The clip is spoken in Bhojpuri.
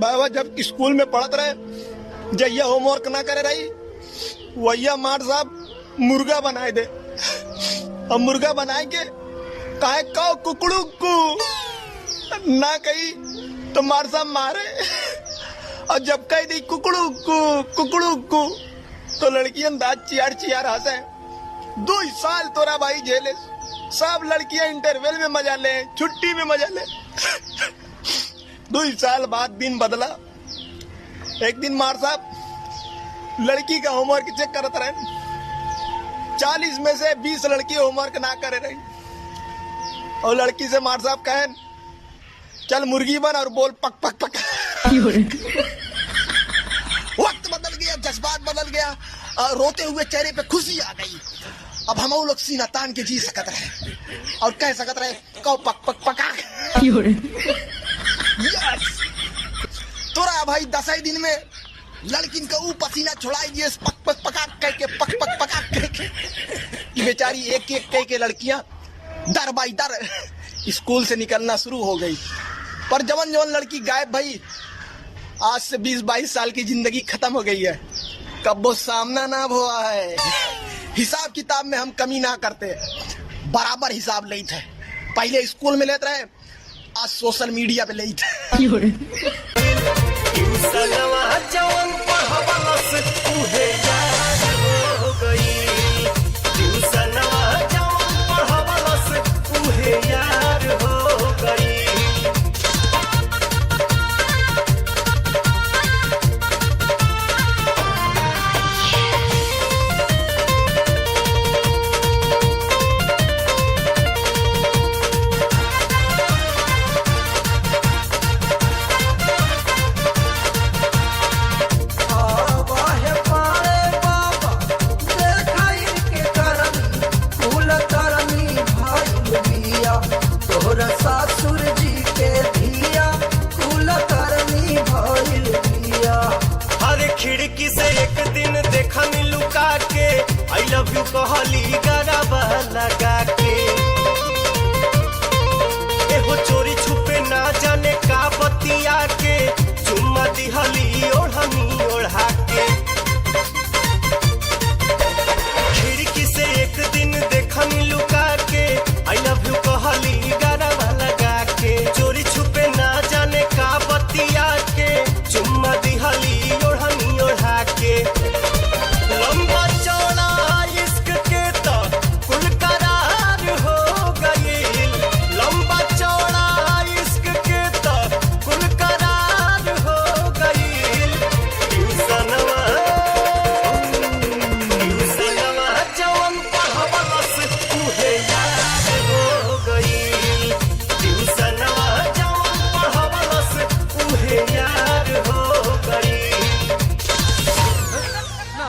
बाबा जब स्कूल में पढ़त रहे, जैया होमवर्क ना करे रही, वैया मार साहब मुर्गा बनाए दे। अब मुर्गा बनाए के काहे काओ कुकड़ू को ना कही तो मार साहब मारे, और जब कह दी कुकड़ू को तो लड़कियां दांत चियार चियार हंसे। 2 साल तोरा भाई जेले, सब लड़कियां इंटरवल में मजा ले, छुट्टी में मजा ले। 2 साल बाद दिन बदला। एक दिन मार साहब लड़की का होमवर्क चेक करत रहे, 40 में से 20 लड़की होमवर्क ना करे रही, और लड़की से मार साहब कहे चल मुर्गी बन और बोल पक पक पक। वक्त बदल गया, जज्बात बदल गया, रोते हुए चेहरे पे खुशी आ गई। अब हम लोग सीना तान के जी सकत रहे और कह सकत रहे कौ पक पक पका। यस, तोरा भाई 10 दिन में लड़किन का पसीना छुड़ाई दिए, पक पक पका कह के, पक पक पका कह के। बेचारी एक एक कह के लड़कियां दर बाई दर स्कूल से निकलना शुरू हो गई। पर जवन जवन लड़की गायब भाई, आज से 20-22 साल की जिंदगी खत्म हो गई है, कब वो सामना ना हुआ है। हिसाब किताब में हम कमी ना करते, बराबर हिसाब लेते थे। पहले स्कूल में लेते रहे, आज सोशल मीडिया पे लेते।